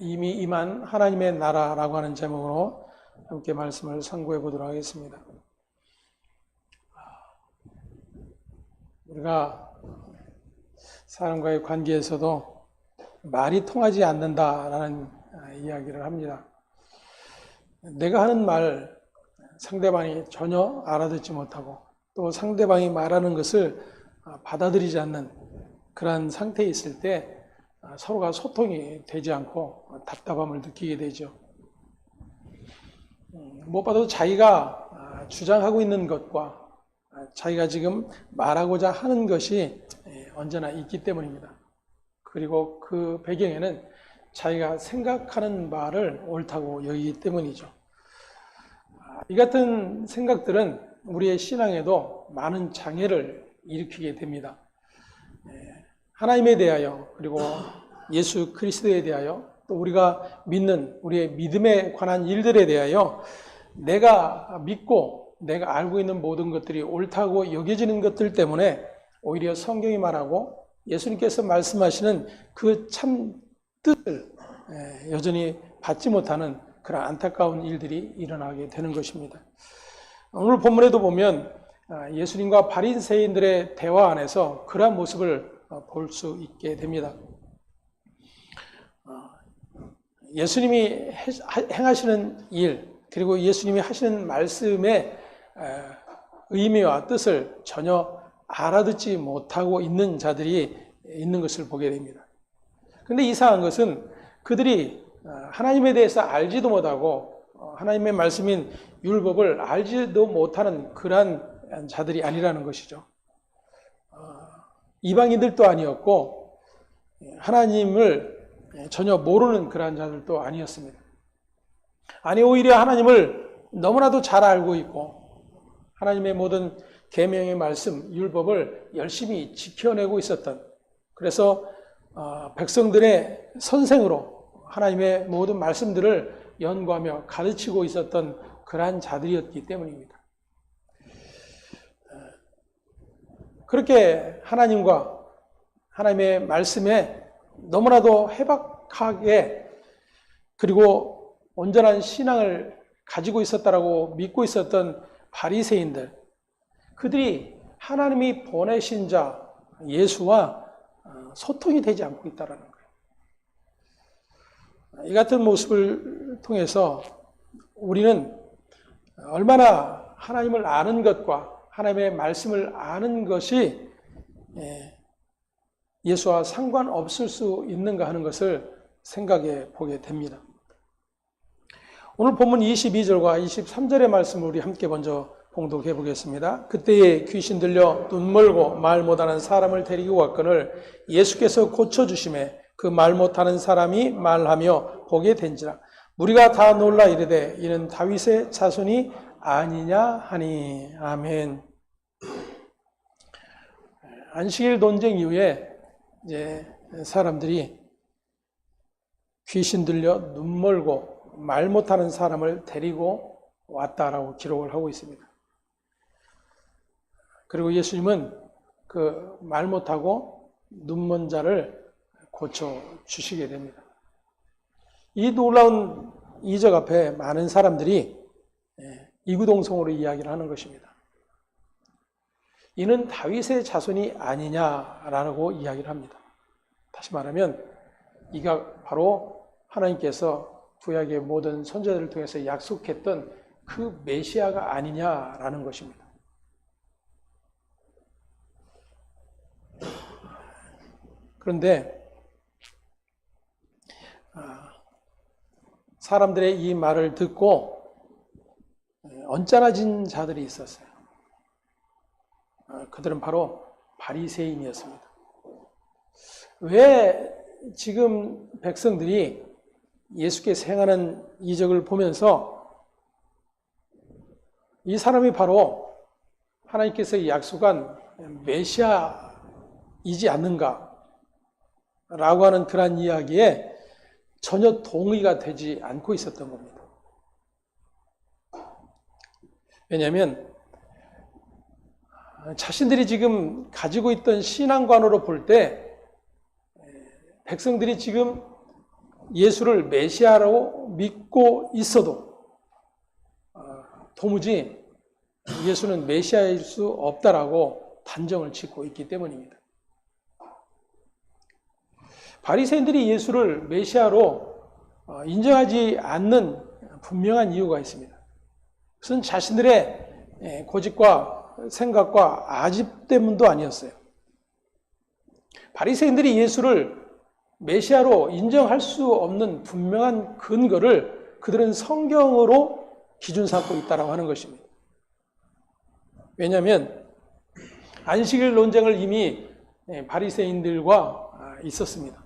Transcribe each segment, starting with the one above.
이미 임한 하나님의 나라라고 하는 제목으로 함께 말씀을 상고해 보도록 하겠습니다. 우리가 사람과의 관계에서도 말이 통하지 않는다라는 이야기를 합니다. 내가 하는 말 상대방이 전혀 알아듣지 못하고 또 상대방이 말하는 것을 받아들이지 않는 그런 상태에 있을 때 서로가 소통이 되지 않고 답답함을 느끼게 되죠. 무엇보다도 자기가 주장하고 있는 것과 자기가 지금 말하고자 하는 것이 언제나 있기 때문입니다. 그리고 그 배경에는 자기가 생각하는 말을 옳다고 여기기 때문이죠. 이 같은 생각들은 우리의 신앙에도 많은 장애를 일으키게 됩니다. 하나님에 대하여 그리고 예수 그리스도에 대하여 또 우리가 믿는 우리의 믿음에 관한 일들에 대하여 내가 믿고 내가 알고 있는 모든 것들이 옳다고 여겨지는 것들 때문에 오히려 성경이 말하고 예수님께서 말씀하시는 그 참 뜻을 여전히 받지 못하는 그런 안타까운 일들이 일어나게 되는 것입니다. 오늘 본문에도 보면 예수님과 바리새인들의 대화 안에서 그러한 모습을 볼 수 있게 됩니다. 예수님이 행하시는 일 그리고 예수님이 하시는 말씀의 의미와 뜻을 전혀 알아듣지 못하고 있는 자들이 있는 것을 보게 됩니다. 그런데 이상한 것은 그들이 하나님에 대해서 알지도 못하고 하나님의 말씀인 율법을 알지도 못하는 그러한 자들이 아니라는 것이죠. 이방인들도 아니었고 하나님을 전혀 모르는 그러한 자들도 아니었습니다. 아니 오히려 하나님을 너무나도 잘 알고 있고 하나님의 모든 계명의 말씀, 율법을 열심히 지켜내고 있었던 그래서 백성들의 선생으로 하나님의 모든 말씀들을 연구하며 가르치고 있었던 그러한 자들이었기 때문입니다. 그렇게 하나님과 하나님의 말씀에 너무나도 해박하게 그리고 온전한 신앙을 가지고 있었다라고 믿고 있었던 바리새인들, 그들이 하나님이 보내신 자 예수와 소통이 되지 않고 있다는 거예요. 이 같은 모습을 통해서 우리는 얼마나 하나님을 아는 것과 하나님의 말씀을 아는 것이 예수와 상관없을 수 있는가 하는 것을 생각해 보게 됩니다. 오늘 본문 22절과 23절의 말씀을 우리 함께 먼저 봉독해 보겠습니다. 그때에 귀신 들려 눈 멀고 말 못하는 사람을 데리고 왔거늘 예수께서 고쳐주심에 그 말 못하는 사람이 말하며 보게 된지라. 무리가 다 놀라 이르되 이는 다윗의 자손이 아니냐 하니. 아멘. 안식일 논쟁 이후에 이제 사람들이 귀신 들려 눈 멀고 말 못하는 사람을 데리고 왔다라고 기록을 하고 있습니다. 그리고 예수님은 그 말 못하고 눈 먼 자를 고쳐 주시게 됩니다. 이 놀라운 이적 앞에 많은 사람들이 이구동성으로 이야기를 하는 것입니다. 이는 다윗의 자손이 아니냐라고 이야기를 합니다. 다시 말하면 이가 바로 하나님께서 구약의 모든 선지자들을 통해서 약속했던 그 메시아가 아니냐라는 것입니다. 그런데 사람들의 이 말을 듣고 언짢아진 자들이 있었어요. 그들은 바로 바리새인이었습니다. 왜 지금 백성들이 예수께서 행하는 이적을 보면서 이 사람이 바로 하나님께서 약속한 메시아이지 않는가 라고 하는 그런 이야기에 전혀 동의가 되지 않고 있었던 겁니다. 왜냐하면 자신들이 지금 가지고 있던 신앙관으로 볼 때 백성들이 지금 예수를 메시아로 믿고 있어도 도무지 예수는 메시아일 수 없다라고 단정을 짓고 있기 때문입니다. 바리새인들이 예수를 메시아로 인정하지 않는 분명한 이유가 있습니다. 그것은 자신들의 고집과 생각과 아집 때문도 아니었어요. 바리새인들이 예수를 메시아로 인정할 수 없는 분명한 근거를 그들은 성경으로 기준 삼고 있다고 하는 것입니다. 왜냐하면 안식일 논쟁을 이미 바리새인들과 있었습니다.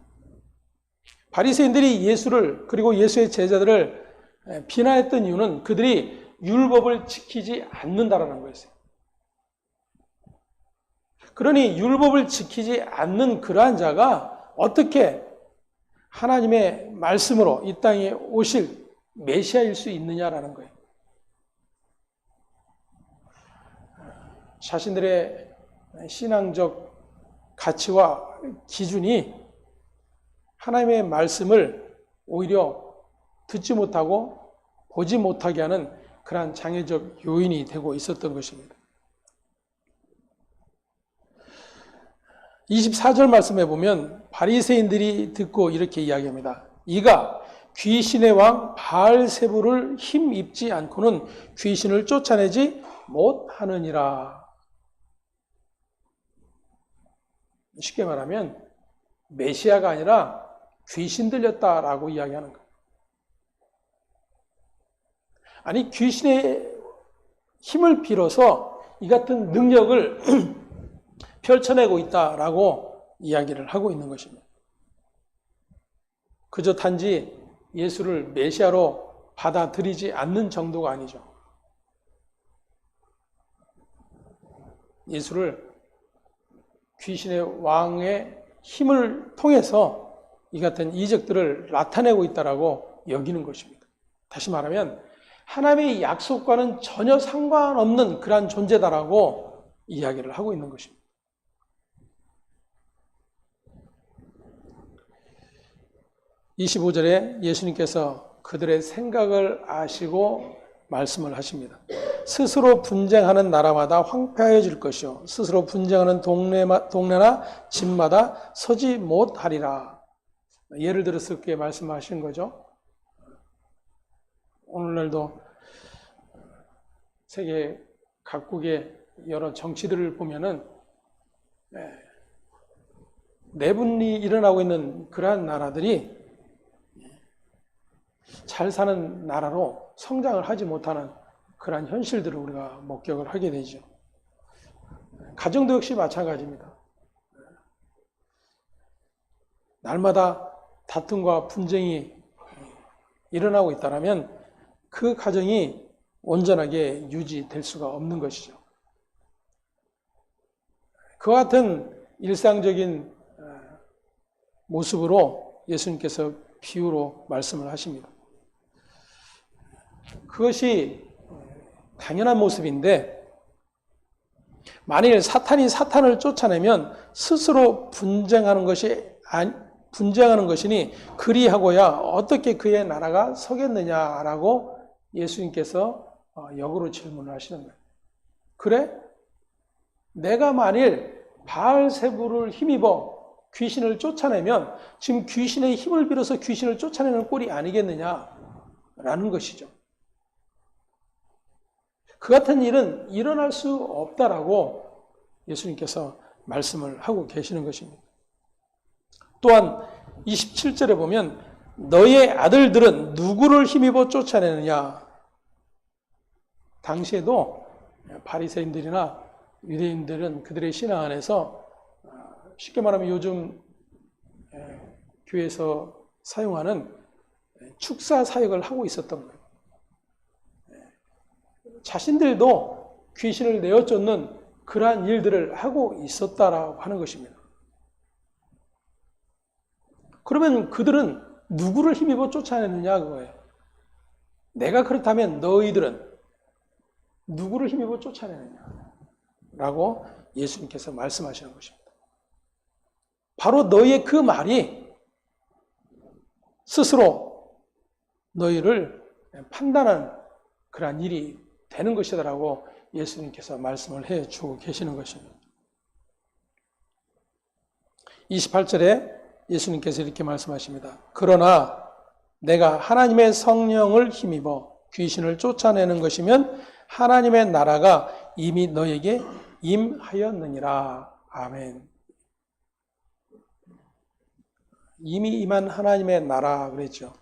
바리새인들이 예수를 그리고 예수의 제자들을 비난했던 이유는 그들이 율법을 지키지 않는다라는 거였어요. 그러니 율법을 지키지 않는 그러한 자가 어떻게 하나님의 말씀으로 이 땅에 오실 메시아일 수 있느냐라는 거예요. 자신들의 신앙적 가치와 기준이 하나님의 말씀을 오히려 듣지 못하고 보지 못하게 하는 그러한 장애적 요인이 되고 있었던 것입니다. 24절 말씀에 보면 바리새인들이 듣고 이렇게 이야기합니다. 이가 귀신의 왕 바알세불을 힘입지 않고는 귀신을 쫓아내지 못하느니라. 쉽게 말하면 메시아가 아니라 귀신 들렸다라고 이야기하는 거예요. 아니 귀신의 힘을 빌어서 이 같은 능력을 펼쳐내고 있다라고 이야기를 하고 있는 것입니다. 그저 단지 예수를 메시아로 받아들이지 않는 정도가 아니죠. 예수를 귀신의 왕의 힘을 통해서 이 같은 이적들을 나타내고 있다라고 여기는 것입니다. 다시 말하면 하나님의 약속과는 전혀 상관없는 그러한 존재다라고 이야기를 하고 있는 것입니다. (25절에) 예수님께서 그들의 생각을 아시고 말씀을 하십니다. 스스로 분쟁하는 나라마다 황폐해질 것이요 스스로 분쟁하는 동네나 집마다 서지 못하리라. 예를 들어서 그렇게 말씀하신 거죠. 오늘날도 세계 각국의 여러 정치들을 보면은 내분이 일어나고 있는 그러한 나라들이 잘 사는 나라로 성장을 하지 못하는 그러한 현실들을 우리가 목격을 하게 되죠. 가정도 역시 마찬가지입니다. 날마다 다툼과 분쟁이 일어나고 있다면 그 가정이 온전하게 유지될 수가 없는 것이죠. 그와 같은 일상적인 모습으로 예수님께서 비유로 말씀을 하십니다. 그것이 당연한 모습인데 만일 사탄이 사탄을 쫓아내면 스스로 분쟁하는 것이니 그리하고야 어떻게 그의 나라가 서겠느냐라고 예수님께서 역으로 질문을 하시는 거예요. 그래? 내가 만일 바알세불을 힘입어 귀신을 쫓아내면 지금 귀신의 힘을 빌어서 귀신을 쫓아내는 꼴이 아니겠느냐라는 것이죠. 그 같은 일은 일어날 수 없다라고 예수님께서 말씀을 하고 계시는 것입니다. 또한 27절에 보면 너의 아들들은 누구를 힘입어 쫓아내느냐. 당시에도 바리새인들이나 유대인들은 그들의 신앙 안에서 쉽게 말하면 요즘 교회에서 사용하는 축사 사역을 하고 있었던 거예요. 자신들도 귀신을 내어쫓는 그러한 일들을 하고 있었다라고 하는 것입니다. 그러면 그들은 누구를 힘입어 쫓아내느냐 그거예요. 내가 그렇다면 너희들은 누구를 힘입어 쫓아내느냐 라고 예수님께서 말씀하시는 것입니다. 바로 너희의 그 말이 스스로 너희를 판단하는 그러한 일이 되는 것이다라고 예수님께서 말씀을 해주고 계시는 것입니다. 28절에 예수님께서 이렇게 말씀하십니다. 그러나 내가 하나님의 성령을 힘입어 귀신을 쫓아내는 것이면 하나님의 나라가 이미 너에게 임하였느니라. 아멘. 이미 임한 하나님의 나라 그랬죠.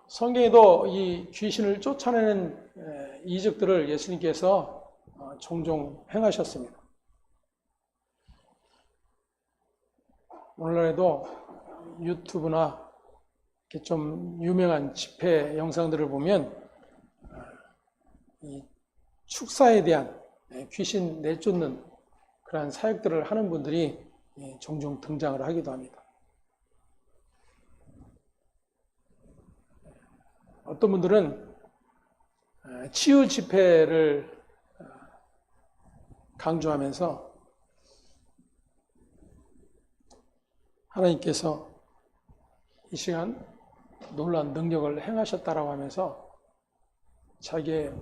성경에도 이 귀신을 쫓아내는 이적들을 예수님께서 종종 행하셨습니다. 오늘날에도 유튜브나 이렇게 좀 유명한 집회 영상들을 보면 이 축사에 대한 귀신 내쫓는 그러한 사역들을 하는 분들이 종종 등장을 하기도 합니다. 어떤 분들은 치유 집회를 강조하면서 하나님께서 이 시간 놀라운 능력을 행하셨다라고 하면서 자기의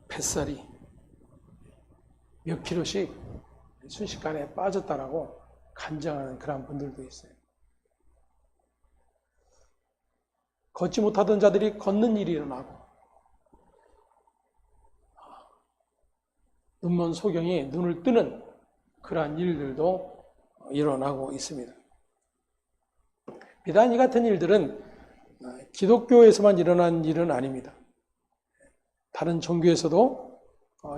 뱃살이 몇 킬로씩 순식간에 빠졌다라고 간증하는 그런 분들도 있어요. 걷지 못하던 자들이 걷는 일이 일어나고 눈먼 소경이 눈을 뜨는 그러한 일들도 일어나고 있습니다. 비단 이 같은 일들은 기독교에서만 일어난 일은 아닙니다. 다른 종교에서도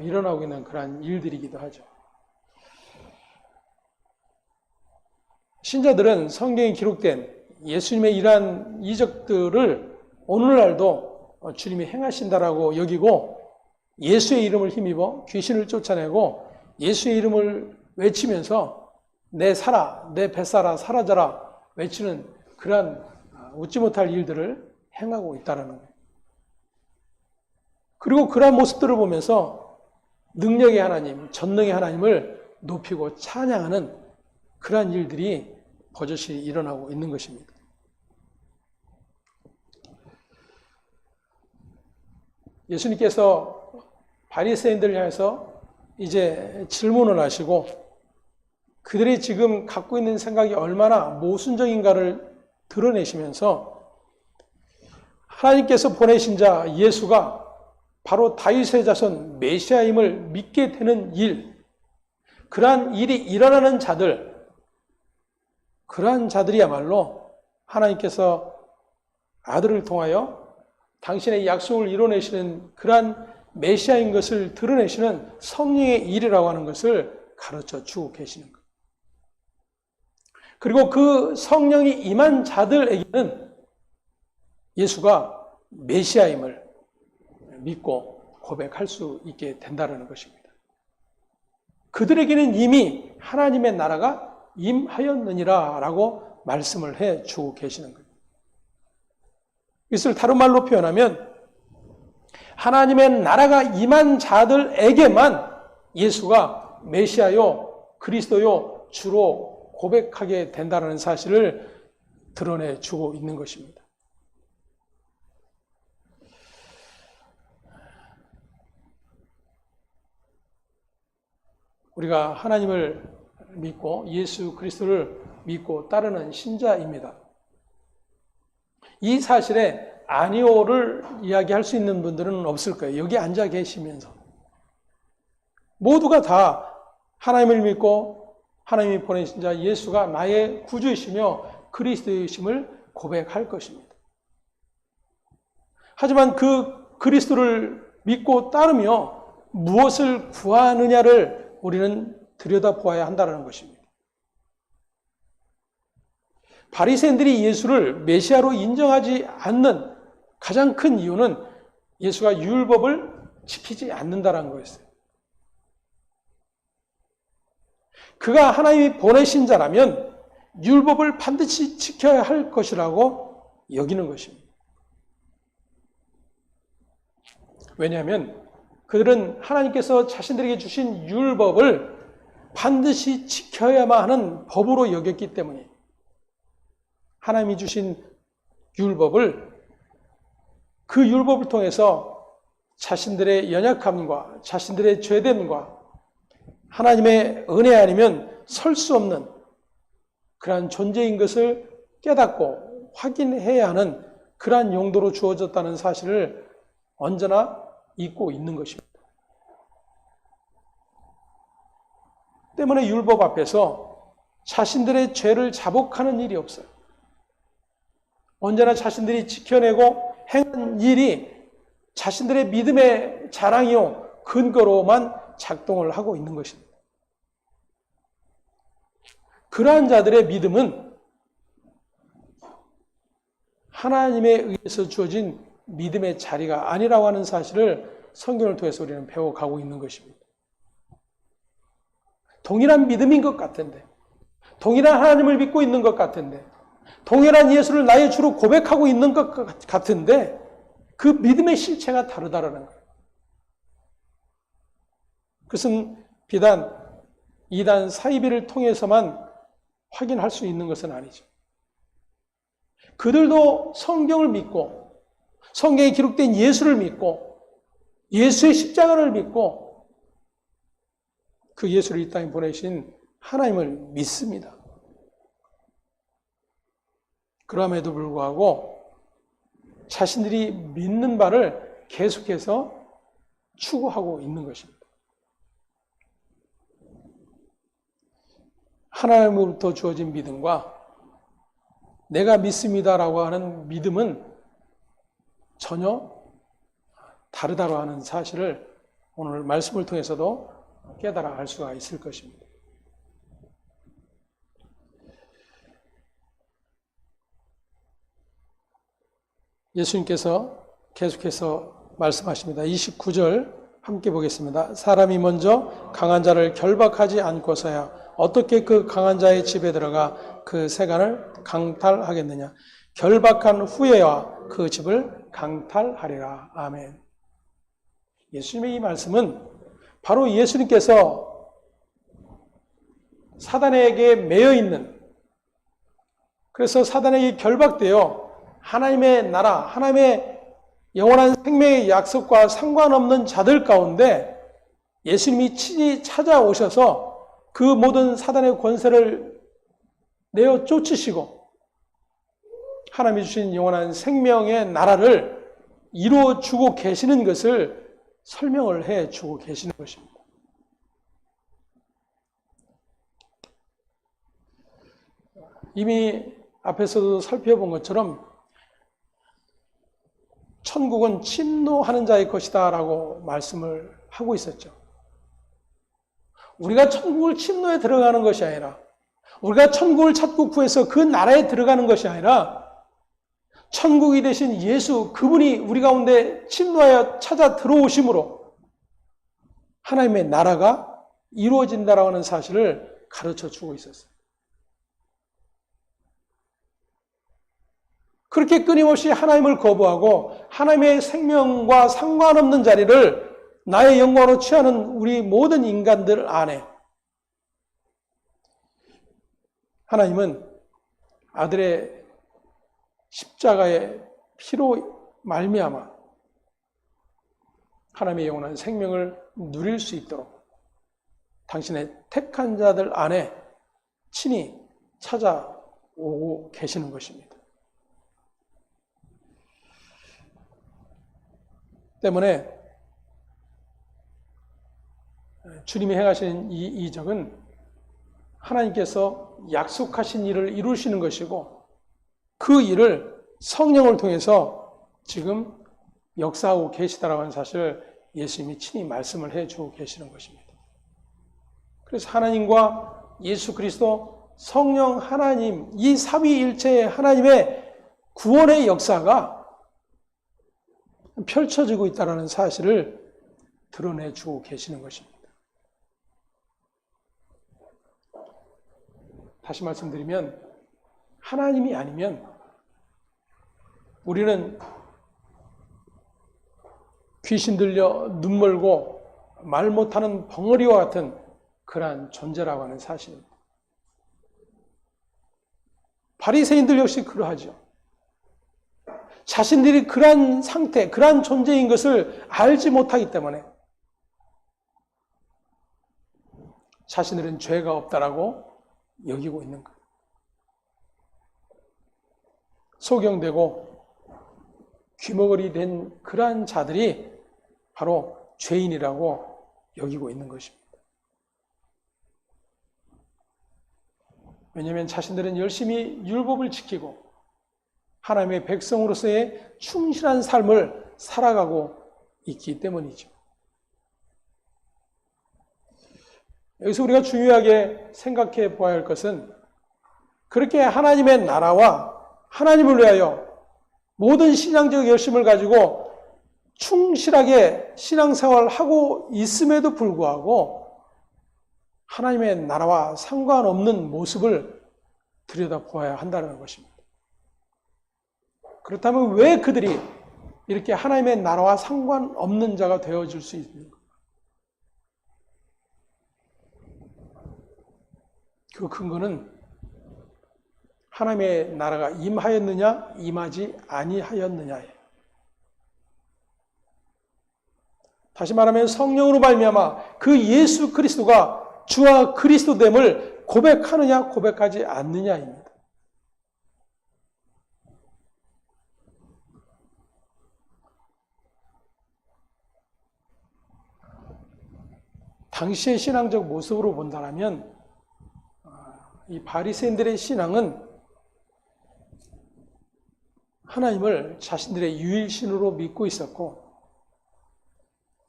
일어나고 있는 그러한 일들이기도 하죠. 신자들은 성경에 기록된 예수님의 이러한 이적들을 오늘날도 주님이 행하신다라고 여기고 예수의 이름을 힘입어 귀신을 쫓아내고 예수의 이름을 외치면서 내 살아, 내 뱃살아 사라져라 외치는 그러한 웃지 못할 일들을 행하고 있다는 거예요. 그리고 그러한 모습들을 보면서 능력의 하나님, 전능의 하나님을 높이고 찬양하는 그러한 일들이 버젓이 일어나고 있는 것입니다. 예수님께서 바리새인들을 향해서 이제 질문을 하시고 그들이 지금 갖고 있는 생각이 얼마나 모순적인가를 드러내시면서 하나님께서 보내신 자 예수가 바로 다윗의 자손 메시아임을 믿게 되는 일, 그러한 일이 일어나는 자들, 그러한 자들이야말로 하나님께서 아들을 통하여 당신의 약속을 이뤄내시는 그러한 메시아인 것을 드러내시는 성령의 일이라고 하는 것을 가르쳐 주고 계시는 것. 그리고 그 성령이 임한 자들에게는 예수가 메시아임을 믿고 고백할 수 있게 된다는 것입니다. 그들에게는 이미 하나님의 나라가 임하였느니라 라고 말씀을 해 주고 계시는 거예요. 이것을 다른 말로 표현하면 하나님의 나라가 임한 자들에게만 예수가 메시아요, 그리스도요, 주로 고백하게 된다는 사실을 드러내 주고 있는 것입니다. 우리가 하나님을 믿고 예수 그리스도를 믿고 따르는 신자입니다. 이 사실에 아니오를 이야기할 수 있는 분들은 없을 거예요. 여기 앉아 계시면서 모두가 다 하나님을 믿고 하나님이 보내신 자 예수가 나의 구주이시며 그리스도이심을 고백할 것입니다. 하지만 그 그리스도를 믿고 따르며 무엇을 구하느냐를 우리는 들여다보아야 한다는 것입니다. 바리새인들이 예수를 메시아로 인정하지 않는 가장 큰 이유는 예수가 율법을 지키지 않는다는 거였어요. 그가 하나님이 보내신 자라면 율법을 반드시 지켜야 할 것이라고 여기는 것입니다. 왜냐하면 그들은 하나님께서 자신들에게 주신 율법을 반드시 지켜야만 하는 법으로 여겼기 때문에 하나님이 주신 율법을, 그 율법을 통해서 자신들의 연약함과 자신들의 죄됨과 하나님의 은혜 아니면 설 수 없는 그러한 존재인 것을 깨닫고 확인해야 하는 그러한 용도로 주어졌다는 사실을 언제나 잊고 있는 것입니다. 때문에 율법 앞에서 자신들의 죄를 자복하는 일이 없어요. 언제나 자신들이 지켜내고 행한 일이 자신들의 믿음의 자랑이요 근거로만 작동을 하고 있는 것입니다. 그러한 자들의 믿음은 하나님에 의해서 주어진 믿음의 자리가 아니라고 하는 사실을 성경을 통해서 우리는 배워가고 있는 것입니다. 동일한 믿음인 것 같은데, 동일한 하나님을 믿고 있는 것 같은데, 동일한 예수를 나의 주로 고백하고 있는 것 같은데 그 믿음의 실체가 다르다라는 거예요. 그것은 비단 이단 사이비를 통해서만 확인할 수 있는 것은 아니죠. 그들도 성경을 믿고 성경에 기록된 예수를 믿고 예수의 십자가를 믿고 그 예수를 이 땅에 보내신 하나님을 믿습니다. 그럼에도 불구하고 자신들이 믿는 바를 계속해서 추구하고 있는 것입니다. 하나님으로부터 주어진 믿음과 내가 믿습니다라고 하는 믿음은 전혀 다르다고 하는 사실을 오늘 말씀을 통해서도 깨달아 알 수가 있을 것입니다. 예수님께서 계속해서 말씀하십니다. 29절 함께 보겠습니다. 사람이 먼저 강한 자를 결박하지 않고서야 어떻게 그 강한 자의 집에 들어가 그 세간을 강탈하겠느냐. 결박한 후에야 그 집을 강탈하리라. 아멘. 예수님의 이 말씀은 바로 예수님께서 사단에게 매여 있는, 그래서 사단에게 결박되어 하나님의 나라, 하나님의 영원한 생명의 약속과 상관없는 자들 가운데 예수님이 친히 찾아오셔서 그 모든 사단의 권세를 내어 쫓으시고 하나님이 주신 영원한 생명의 나라를 이루어 주고 계시는 것을 설명을 해 주고 계시는 것입니다. 이미 앞에서도 살펴본 것처럼 천국은 침노하는 자의 것이다 라고 말씀을 하고 있었죠. 우리가 천국을 침노에 들어가는 것이 아니라, 우리가 천국을 찾고 구해서 그 나라에 들어가는 것이 아니라 천국이 되신 예수, 그분이 우리 가운데 침노하여 찾아 들어오심으로 하나님의 나라가 이루어진다라고 하는 사실을 가르쳐 주고 있었어요. 그렇게 끊임없이 하나님을 거부하고 하나님의 생명과 상관없는 자리를 나의 영광으로 취하는 우리 모든 인간들 안에 하나님은 아들의 십자가의 피로 말미암아 하나님의 영원한 생명을 누릴 수 있도록 당신의 택한 자들 안에 친히 찾아오고 계시는 것입니다. 때문에 주님이 행하신 이 이적은 하나님께서 약속하신 일을 이루시는 것이고 그 일을 성령을 통해서 지금 역사하고 계시다라고 하는 사실을 예수님이 친히 말씀을 해주고 계시는 것입니다. 그래서 하나님과 예수 그리스도 성령 하나님, 이 삼위일체의 하나님의 구원의 역사가 펼쳐지고 있다는 사실을 드러내주고 계시는 것입니다. 다시 말씀드리면 하나님이 아니면 우리는 귀신 들려 눈 멀고 말 못하는 벙어리와 같은 그러한 존재라고 하는 사실입니다. 바리새인들 역시 그러하죠. 자신들이 그러한 상태, 그러한 존재인 것을 알지 못하기 때문에 자신들은 죄가 없다라고 여기고 있는 거예요. 소경되고 귀머거리 된 그러한 자들이 바로 죄인이라고 여기고 있는 것입니다. 왜냐하면 자신들은 열심히 율법을 지키고 하나님의 백성으로서의 충실한 삶을 살아가고 있기 때문이죠. 여기서 우리가 중요하게 생각해 보아야 할 것은 그렇게 하나님의 나라와 하나님을 위하여 모든 신앙적 열심을 가지고 충실하게 신앙생활을 하고 있음에도 불구하고 하나님의 나라와 상관없는 모습을 들여다보아야 한다는 것입니다. 그렇다면 왜 그들이 이렇게 하나님의 나라와 상관없는 자가 되어줄 수 있는가? 그 근거는 하나님의 나라가 임하였느냐 임하지 아니하였느냐예요. 다시 말하면 성령으로 말미암아 그 예수 그리스도가 주와 그리스도됨을 고백하느냐 고백하지 않느냐입니다. 당시의 신앙적 모습으로 본다면 이 바리새인들의 신앙은 하나님을 자신들의 유일신으로 믿고 있었고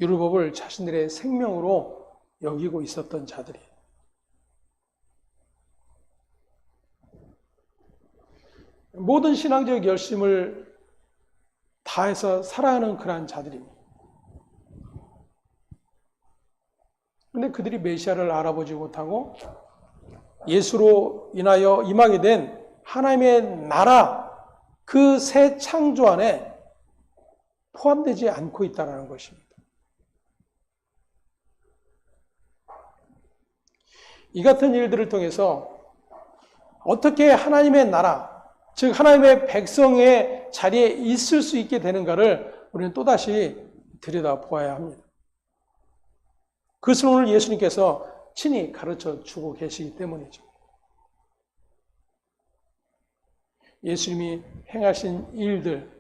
율법을 자신들의 생명으로 여기고 있었던 자들이에요. 모든 신앙적 열심을 다해서 살아가는 그러한 자들입니다. 그런데 그들이 메시아를 알아보지 못하고 예수로 인하여 임하게 된 하나님의 나라 그 새 창조 안에 포함되지 않고 있다는 것입니다. 이 같은 일들을 통해서 어떻게 하나님의 나라, 즉 하나님의 백성의 자리에 있을 수 있게 되는가를 우리는 또다시 들여다보아야 합니다. 그것을 오늘 예수님께서 친히 가르쳐 주고 계시기 때문이죠. 예수님이 행하신 일들,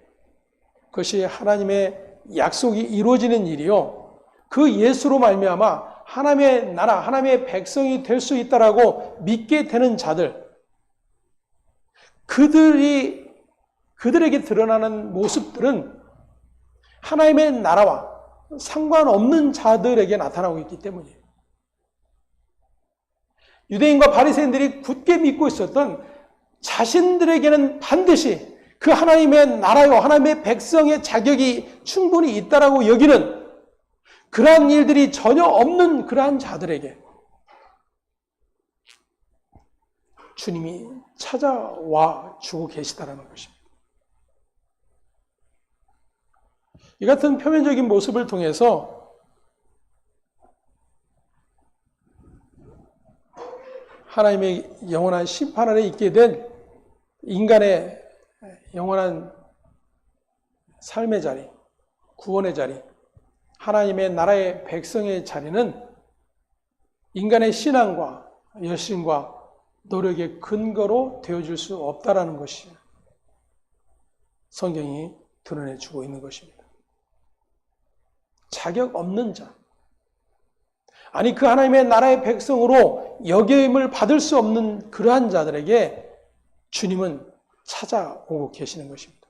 그것이 하나님의 약속이 이루어지는 일이요. 그 예수로 말미암아 하나님의 나라, 하나님의 백성이 될 수 있다라고 믿게 되는 자들, 그들에게 드러나는 모습들은 하나님의 나라와 상관없는 자들에게 나타나고 있기 때문이에요. 유대인과 바리새인들이 굳게 믿고 있었던 자신들에게는 반드시 그 하나님의 나라요, 하나님의 백성의 자격이 충분히 있다라고 여기는 그러한 일들이 전혀 없는 그러한 자들에게 주님이 찾아와 주고 계시다라는 것입니다. 이 같은 표면적인 모습을 통해서 하나님의 영원한 심판 아래 있게 된 인간의 영원한 삶의 자리, 구원의 자리, 하나님의 나라의 백성의 자리는 인간의 신앙과 열심과 노력의 근거로 되어줄 수 없다라는 것이 성경이 드러내주고 있는 것입니다. 자격 없는 자, 아니 그 하나님의 나라의 백성으로 여김을 받을 수 없는 그러한 자들에게 주님은 찾아오고 계시는 것입니다.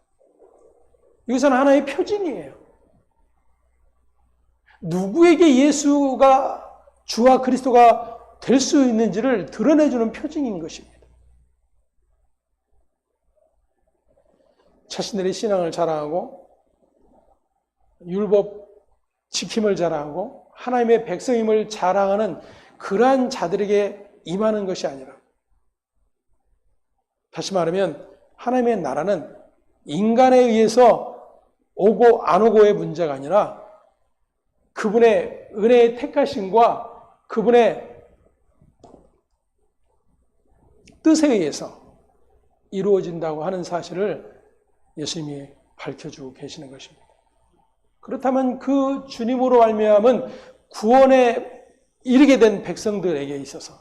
이것은 하나의 표징이에요. 누구에게 예수가 주와 그리스도가 될 수 있는지를 드러내주는 표징인 것입니다. 자신들의 신앙을 자랑하고 율법 지킴을 자랑하고 하나님의 백성임을 자랑하는 그러한 자들에게 임하는 것이 아니라, 다시 말하면 하나님의 나라는 인간에 의해서 오고 안 오고의 문제가 아니라 그분의 은혜의 택하심과 그분의 뜻에 의해서 이루어진다고 하는 사실을 예수님이 밝혀주고 계시는 것입니다. 그렇다면 그 주님으로 말미암은 구원에 이르게 된 백성들에게 있어서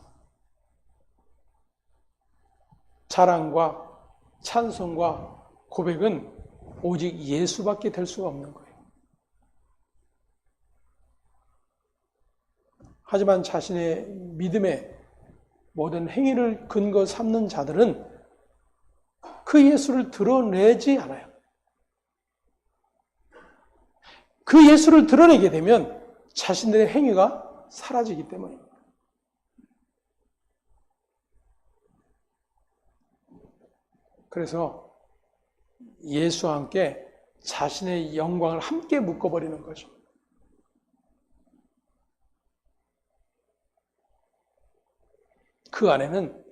자랑과 찬송과 고백은 오직 예수밖에 될 수가 없는 거예요. 하지만 자신의 믿음의 모든 행위를 근거 삼는 자들은 그 예수를 드러내지 않아요. 그 예수를 드러내게 되면 자신들의 행위가 사라지기 때문입니다. 그래서 예수와 함께 자신의 영광을 함께 묶어버리는 거죠. 그 안에는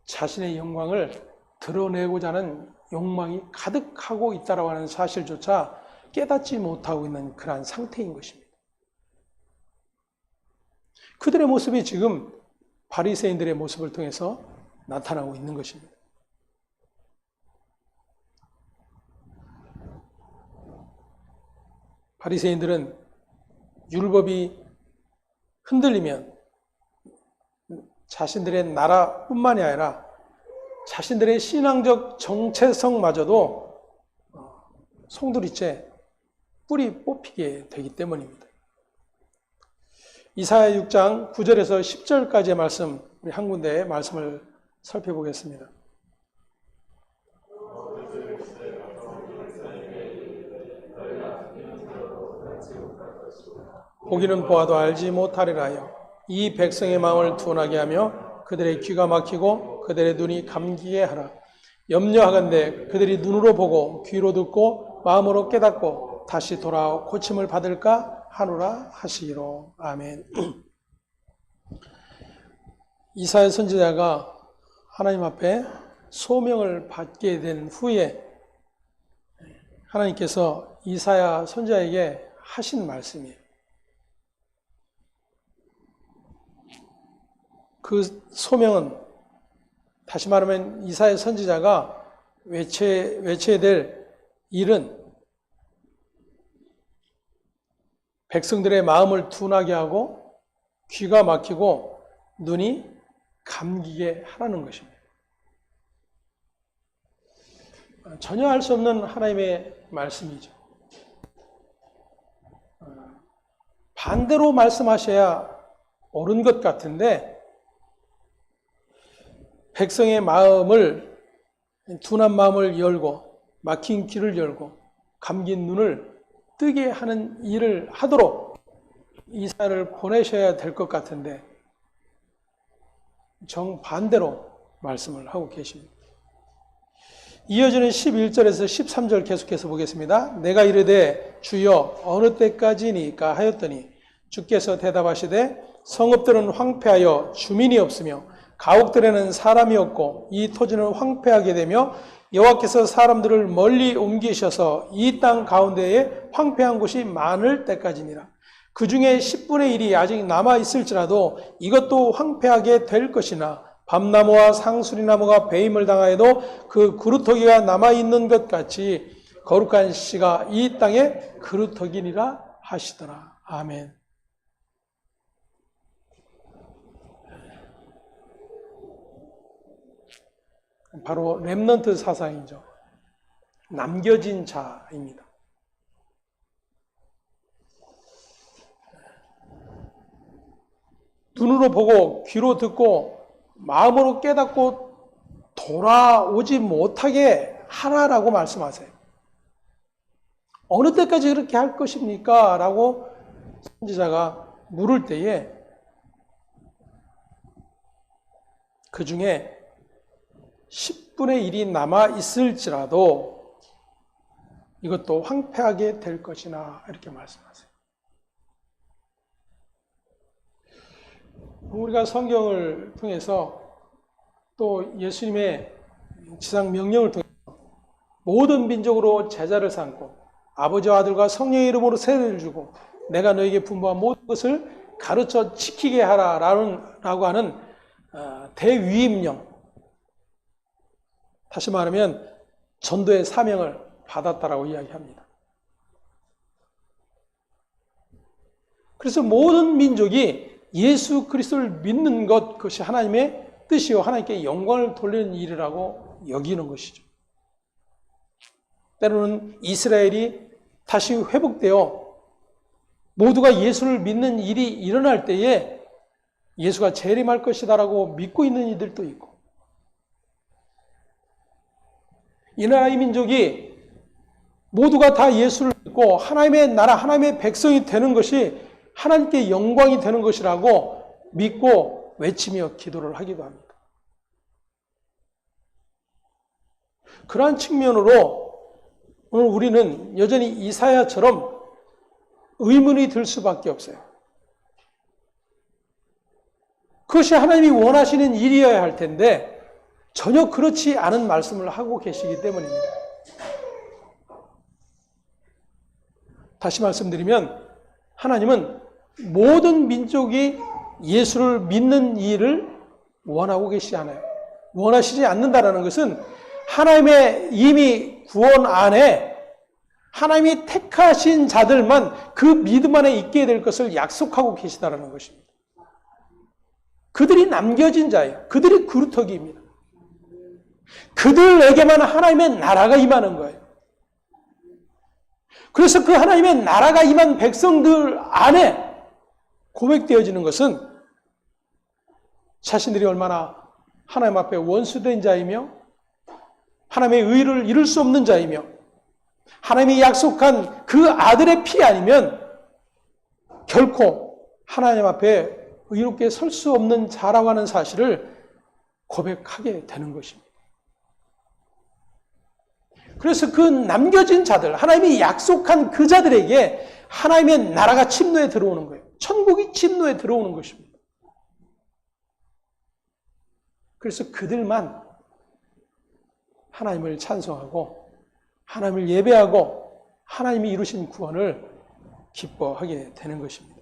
자신의 영광을 드러내고자 하는 욕망이 가득하고 있다고 하는 사실조차 깨닫지 못하고 있는 그러한 상태인 것입니다. 그들의 모습이 지금 바리새인들의 모습을 통해서 나타나고 있는 것입니다. 바리새인들은 율법이 흔들리면 자신들의 나라뿐만이 아니라 자신들의 신앙적 정체성마저도 송두리째 뿌리 뽑히게 되기 때문입니다. 이사야 6장 9절에서 10절까지의 말씀, 우리 한 군데의 말씀을 살펴보겠습니다. 보기는 보아도 알지 못하리라 하여 이 백성의 마음을 둔하게 하며 그들의 귀가 막히고 그들의 눈이 감기게 하라. 염려하건대 그들이 눈으로 보고 귀로 듣고 마음으로 깨닫고 다시 돌아와 고침을 받을까 하노라 하시기로. 아멘. 이사야 선지자가 하나님 앞에 소명을 받게 된 후에 하나님께서 이사야 선지자에게 하신 말씀이에요. 그 소명은 다시 말하면 이사야 선지자가 외쳐야 될 일은 백성들의 마음을 둔하게 하고 귀가 막히고 눈이 감기게 하라는 것입니다. 전혀 알 수 없는 하나님의 말씀이죠. 반대로 말씀하셔야 옳은 것 같은데 백성의 마음을, 둔한 마음을 열고 막힌 귀를 열고 감긴 눈을 뜨게 하는 일을 하도록 이사야를 보내셔야 될 것 같은데 정반대로 말씀을 하고 계십니다. 이어지는 11절에서 13절 계속해서 보겠습니다. 내가 이르되 주여 어느 때까지니까 하였더니 주께서 대답하시되 성읍들은 황폐하여 주민이 없으며 가옥들에는 사람이 없고 이 토지는 황폐하게 되며 여호와께서 사람들을 멀리 옮기셔서 이 땅 가운데에 황폐한 곳이 많을 때까지니라. 그 중에 10분의 1이 아직 남아 있을지라도 이것도 황폐하게 될 것이나 밤나무와 상수리나무가 배임을 당하여도 그 그루터기가 남아 있는 것 같이 거룩한 씨가 이 땅에 그루터기니라 하시더라. 아멘. 바로 렘넌트 사상이죠. 남겨진 자입니다. 눈으로 보고 귀로 듣고 마음으로 깨닫고 돌아오지 못하게 하라라고 말씀하세요. 어느 때까지 그렇게 할 것입니까? 라고 선지자가 물을 때에 그 중에 10분의 1이 남아 있을지라도 이것도 황폐하게 될 것이나 이렇게 말씀하세요. 우리가 성경을 통해서 또 예수님의 지상 명령을 통해서 모든 민족으로 제자를 삼고 아버지와 아들과 성령의 이름으로 세례를 주고 내가 너에게 분부한 모든 것을 가르쳐 지키게 하라라고 하는 대위임령, 다시 말하면 전도의 사명을 받았다라고 이야기합니다. 그래서 모든 민족이 예수 그리스도를 믿는 것, 그것이 하나님의 뜻이요 하나님께 영광을 돌리는 일이라고 여기는 것이죠. 때로는 이스라엘이 다시 회복되어 모두가 예수를 믿는 일이 일어날 때에 예수가 재림할 것이다라고 믿고 있는 이들도 있고, 이 나라의 민족이 모두가 다 예수를 믿고 하나님의 나라, 하나님의 백성이 되는 것이 하나님께 영광이 되는 것이라고 믿고 외치며 기도를 하기도 합니다. 그러한 측면으로 오늘 우리는 여전히 이사야처럼 의문이 들 수밖에 없어요. 그것이 하나님이 원하시는 일이어야 할 텐데 전혀 그렇지 않은 말씀을 하고 계시기 때문입니다. 다시 말씀드리면 하나님은 모든 민족이 예수를 믿는 일을 원하고 계시지 않아요. 원하시지 않는다는 것은 하나님의 이미 구원 안에 하나님이 택하신 자들만 그 믿음 안에 있게 될 것을 약속하고 계시다는 것입니다. 그들이 남겨진 자예요. 그들이 그루터기입니다. 그들에게만 하나님의 나라가 임하는 거예요. 그래서 그 하나님의 나라가 임한 백성들 안에 고백되어지는 것은 자신들이 얼마나 하나님 앞에 원수된 자이며 하나님의 의를 이룰 수 없는 자이며 하나님이 약속한 그 아들의 피 아니면 결코 하나님 앞에 의롭게 설 수 없는 자라고 하는 사실을 고백하게 되는 것입니다. 그래서 그 남겨진 자들, 하나님이 약속한 그 자들에게 하나님의 나라가 침노에 들어오는 거예요. 천국이 침노에 들어오는 것입니다. 그래서 그들만 하나님을 찬송하고 하나님을 예배하고 하나님이 이루신 구원을 기뻐하게 되는 것입니다.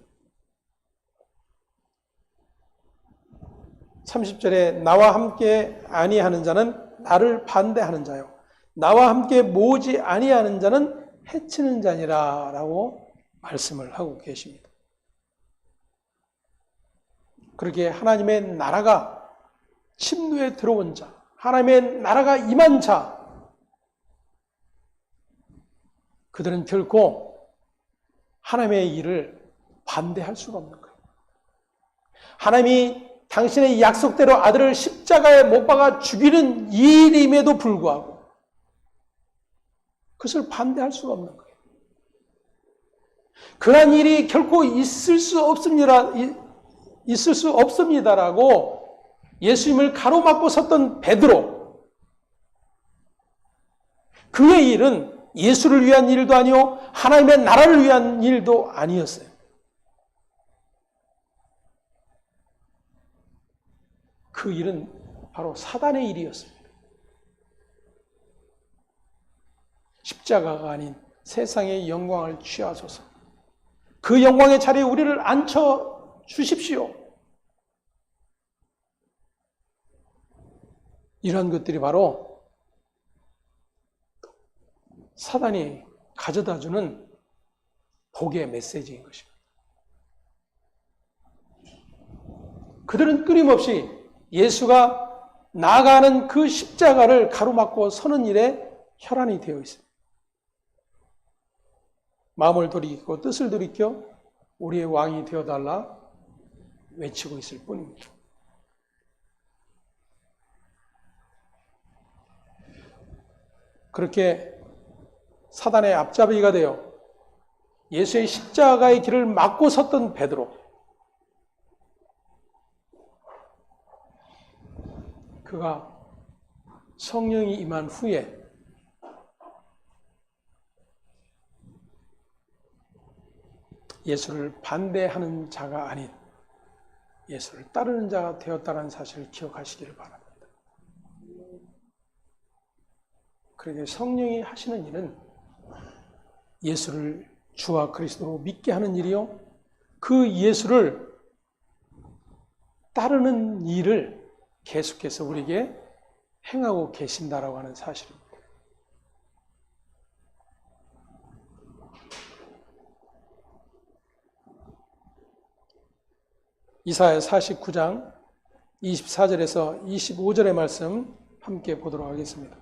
30절에 나와 함께 아니하는 자는 나를 반대하는 자요 나와 함께 모으지 아니하는 자는 해치는 자니라 라고 말씀을 하고 계십니다. 그렇게 하나님의 나라가 침노에 들어온 자, 하나님의 나라가 임한 자, 그들은 결코 하나님의 일을 반대할 수가 없는 거예요. 하나님이 당신의 약속대로 아들을 십자가에 못 박아 죽이는 일임에도 불구하고 그것을 반대할 수가 없는 거예요. 그러한 일이 결코 있을 수 없습니다라고 예수님을 가로막고 섰던 베드로, 그의 일은 예수를 위한 일도 아니요 하나님의 나라를 위한 일도 아니었어요. 그 일은 바로 사단의 일이었습니다. 십자가가 아닌 세상의 영광을 취하소서. 그 영광의 자리에 우리를 앉혀 주십시오. 이러한 것들이 바로 사단이 가져다주는 복의 메시지인 것입니다. 그들은 끊임없이 예수가 나아가는 그 십자가를 가로막고 서는 일에 혈안이 되어 있습니다. 마음을 돌이키고 뜻을 돌이켜 우리의 왕이 되어달라 외치고 있을 뿐입니다. 그렇게 사단의 앞잡이가 되어 예수의 십자가의 길을 막고 섰던 베드로, 그가 성령이 임한 후에 예수를 반대하는 자가 아닌 예수를 따르는 자가 되었다는 사실을 기억하시기를 바랍니다. 그러게 성령이 하시는 일은 예수를 주와 그리스도로 믿게 하는 일이요, 그 예수를 따르는 일을 계속해서 우리에게 행하고 계신다라고 하는 사실입니다. 이사야 49장 24절에서 25절의 말씀 함께 보도록 하겠습니다.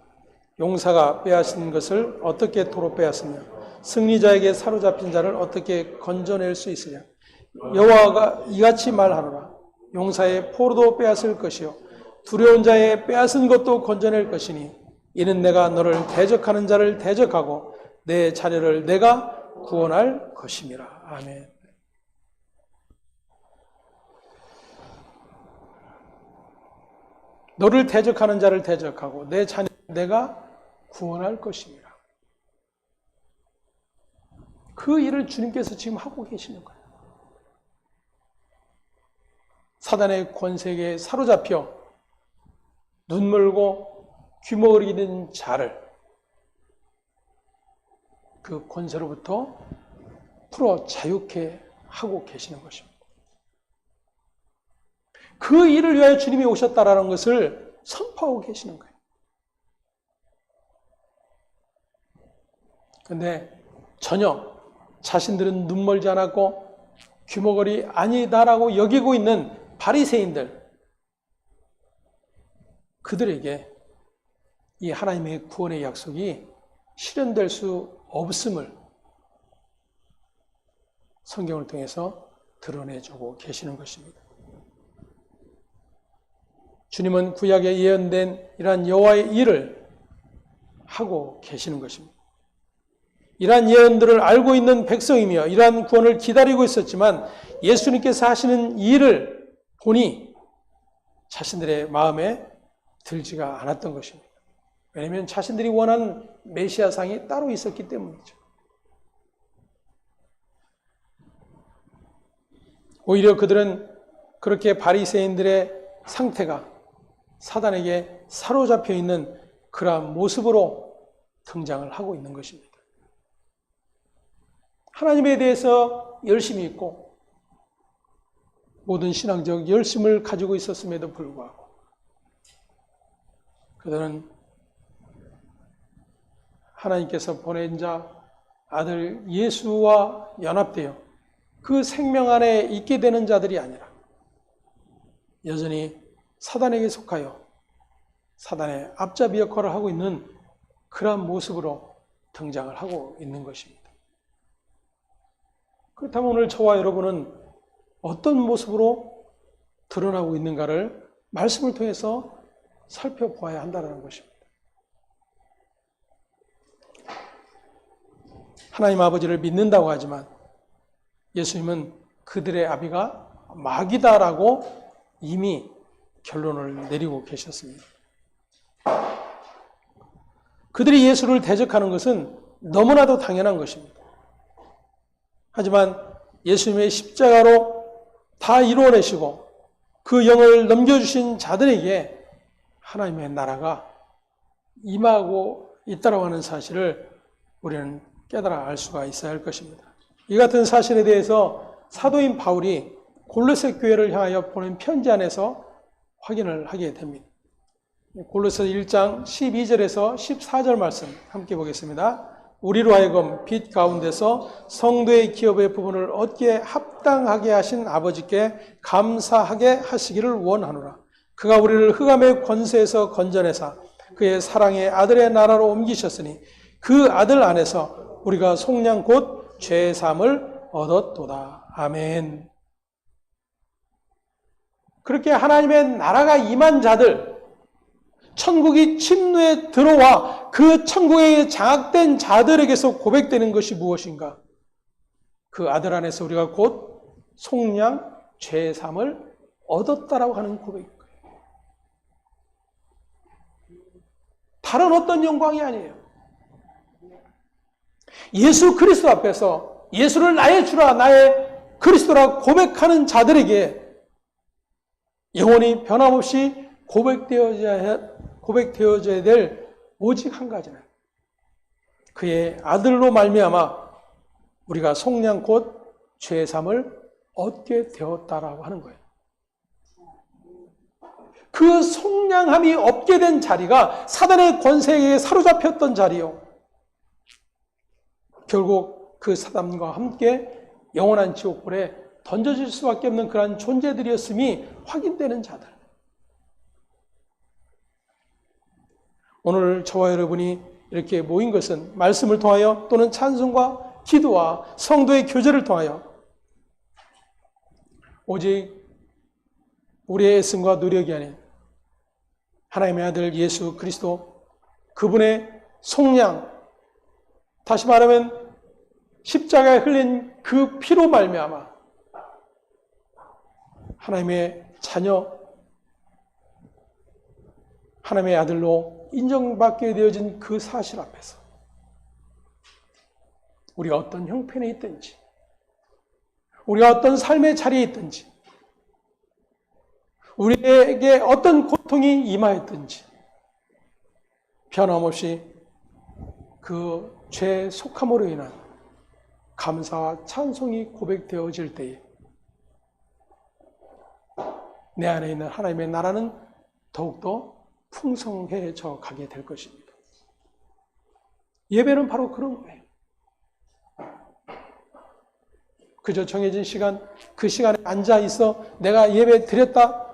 용사가 빼앗은 것을 어떻게 도로 빼앗으며 승리자에게 사로잡힌 자를 어떻게 건져낼 수 있으냐. 여호와가 이같이 말하노라. 용사의 포로도 빼앗을 것이요 두려운 자의 빼앗은 것도 건져낼 것이니 이는 내가 너를 대적하는 자를 대적하고 내 자녀를 내가 구원할 것임이라. 아멘. 너를 대적하는 자를 대적하고 내 자녀를 내가 구원할 것임이라. 그 일을 주님께서 지금 하고 계시는 거예요. 사단의 권세에 사로잡혀 눈물고 귀머거리는 자를 그 권세로부터 풀어 자유케 하고 계시는 것입니다. 그 일을 위하여 주님이 오셨다라는 것을 선포하고 계시는 거예요. 그런데 전혀 자신들은 눈멀지 않았고 귀머거리 아니다라고 여기고 있는 바리새인들, 그들에게 이 하나님의 구원의 약속이 실현될 수 없음을 성경을 통해서 드러내주고 계시는 것입니다. 주님은 구약에 예언된 이러한 여호와의 일을 하고 계시는 것입니다. 이러한 예언들을 알고 있는 백성이며 이러한 구원을 기다리고 있었지만 예수님께서 하시는 일을 보니 자신들의 마음에 들지가 않았던 것입니다. 왜냐하면 자신들이 원하는 메시아상이 따로 있었기 때문이죠. 오히려 그들은 그렇게 바리새인들의 상태가 사단에게 사로잡혀 있는 그러한 모습으로 등장을 하고 있는 것입니다. 하나님에 대해서 열심히 있고 모든 신앙적 열심을 가지고 있었음에도 불구하고 그들은 하나님께서 보낸 자 아들 예수와 연합되어 그 생명 안에 있게 되는 자들이 아니라 여전히 사단에게 속하여 사단의 앞잡이 역할을 하고 있는 그러한 모습으로 등장을 하고 있는 것입니다. 그렇다면 오늘 저와 여러분은 어떤 모습으로 드러나고 있는가를 말씀을 통해서 살펴보아야 한다는 것입니다. 하나님 아버지를 믿는다고 하지만 예수님은 그들의 아비가 마귀다라고 이미 결론을 내리고 계셨습니다. 그들이 예수를 대적하는 것은 너무나도 당연한 것입니다. 하지만 예수님의 십자가로 다 이루어내시고 그 영을 넘겨주신 자들에게 하나님의 나라가 임하고 있다고 하는 사실을 우리는 깨달아 알 수가 있어야 할 것입니다. 이 같은 사실에 대해서 사도인 바울이 골로새 교회를 향하여 보낸 편지 안에서 확인을 하게 됩니다. 골로새 1장 12절에서 14절 말씀 함께 보겠습니다. 우리로 하여금 빛 가운데서 성도의 기업의 부분을 얻기에 합당하게 하신 아버지께 감사하게 하시기를 원하노라. 그가 우리를 흑암의 권세에서 건져내사 그의 사랑의 아들의 나라로 옮기셨으니 그 아들 안에서 우리가 속량 곧 죄 사함을 얻었도다. 아멘. 그렇게 하나님의 나라가 임한 자들, 천국이 침노에 들어와 그 천국에 장악된 자들에게서 고백되는 것이 무엇인가? 그 아들 안에서 우리가 곧 속량 죄 사함을 얻었다라고 하는 고백인 거예요. 다른 어떤 영광이 아니에요. 예수 그리스도 앞에서 예수를 나의 주라 나의 그리스도라 고백하는 자들에게 영원히 변함없이 고백되어져야 될 오직 한 가지는 그의 아들로 말미암아 우리가 속량 곧 죄 사함을 얻게 되었다라고 하는 거예요. 그 속량함이 없게 된 자리가 사단의 권세에 사로잡혔던 자리요. 결국 그 사단과 함께 영원한 지옥불에 던져질 수밖에 없는 그러한 존재들이었음이 확인되는 자들. 오늘 저와 여러분이 이렇게 모인 것은 말씀을 통하여 또는 찬송과 기도와 성도의 교제를 통하여 오직 우리의 애씀과 노력이 아닌 하나님의 아들 예수 그리스도 그분의 속량, 다시 말하면 십자가에 흘린 그 피로 말미암아 하나님의 자녀, 하나님의 아들로 인정받게 되어진 그 사실 앞에서 우리가 어떤 형편에 있든지, 우리가 어떤 삶의 자리에 있든지, 우리에게 어떤 고통이 임하였든지 변함없이 그 죄 속함으로 인한 감사와 찬송이 고백되어질 때에 내 안에 있는 하나님의 나라는 더욱더 풍성해져 가게 될 것입니다. 예배는 바로 그런 거예요. 그저 정해진 시간, 그 시간에 앉아 있어 내가 예배 드렸다,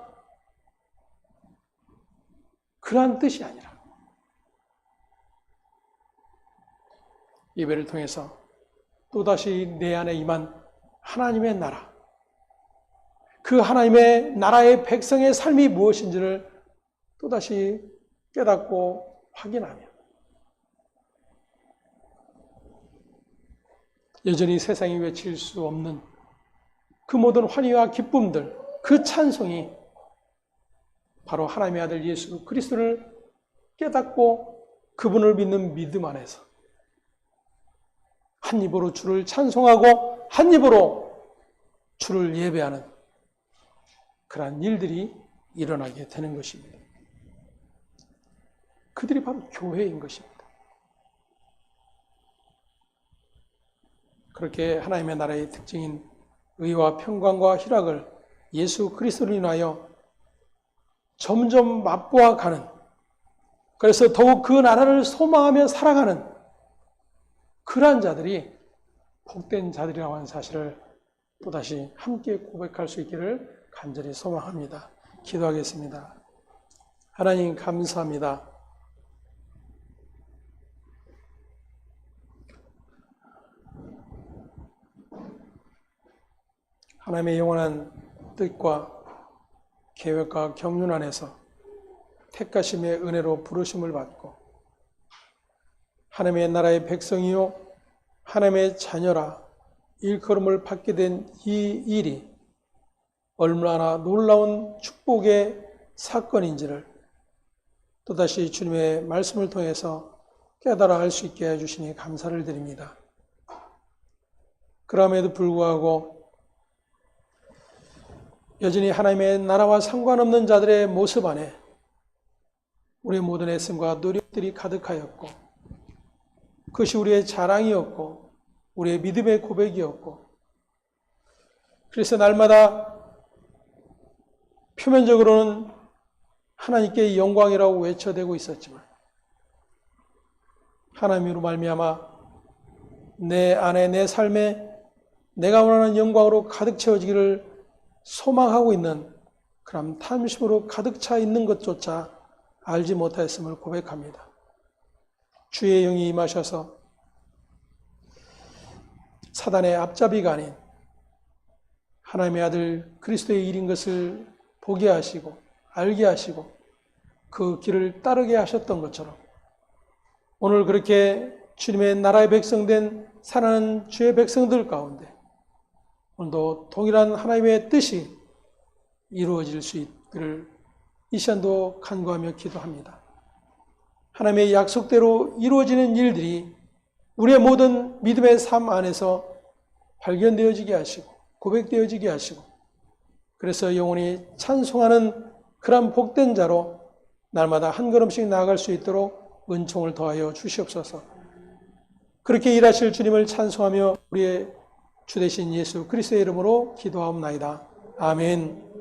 그러한 뜻이 아니라 예배를 통해서 또다시 내 안에 임한 하나님의 나라, 그 하나님의 나라의 백성의 삶이 무엇인지를 또다시 깨닫고 확인하며 여전히 세상이 외칠 수 없는 그 모든 환희와 기쁨들, 그 찬송이 바로 하나님의 아들 예수 그리스도를 깨닫고 그분을 믿는 믿음 안에서 한 입으로 주를 찬송하고 한 입으로 주를 예배하는 그러한 일들이 일어나게 되는 것입니다. 그들이 바로 교회인 것입니다. 그렇게 하나님의 나라의 특징인 의와 평강과 희락을 예수 그리스도로 인하여 점점 맛보아 가는, 그래서 더욱 그 나라를 소망하며 살아가는 그러한 자들이 복된 자들이라고 하는 사실을 또다시 함께 고백할 수 있기를 간절히 소망합니다. 기도하겠습니다. 하나님 감사합니다. 하나님의 영원한 뜻과 계획과 경륜 안에서 택하심의 은혜로 부르심을 받고 하나님의 나라의 백성이요 하나님의 자녀라 일컬음을 받게 된 이 일이 얼마나 놀라운 축복의 사건인지를 또다시 주님의 말씀을 통해서 깨달아 알 수 있게 해주시니 감사를 드립니다. 그럼에도 불구하고 여전히 하나님의 나라와 상관없는 자들의 모습 안에 우리의 모든 애씀과 노력들이 가득하였고 그것이 우리의 자랑이었고 우리의 믿음의 고백이었고 그래서 날마다 표면적으로는 하나님께 영광이라고 외쳐대고 있었지만 하나님으로 말미암아 내 안에 내 삶에 내가 원하는 영광으로 가득 채워지기를 소망하고 있는 그런 탐심으로 가득 차 있는 것조차 알지 못하였음을 고백합니다. 주의 영이 임하셔서 사단의 앞잡이가 아닌 하나님의 아들 그리스도의 일인 것을 보게 하시고 알게 하시고 그 길을 따르게 하셨던 것처럼 오늘 그렇게 주님의 나라의 백성된 사랑하는 주의 백성들 가운데 오늘도 동일한 하나님의 뜻이 이루어질 수 있기를 이 시간도 간구하며 기도합니다. 하나님의 약속대로 이루어지는 일들이 우리의 모든 믿음의 삶 안에서 발견되어지게 하시고 고백되어지게 하시고 그래서 영원히 찬송하는 그런 복된 자로 날마다 한 걸음씩 나아갈 수 있도록 은총을 더하여 주시옵소서. 그렇게 일하실 주님을 찬송하며 우리의 주 되신 예수 그리스도의 이름으로 기도하옵나이다. 아멘.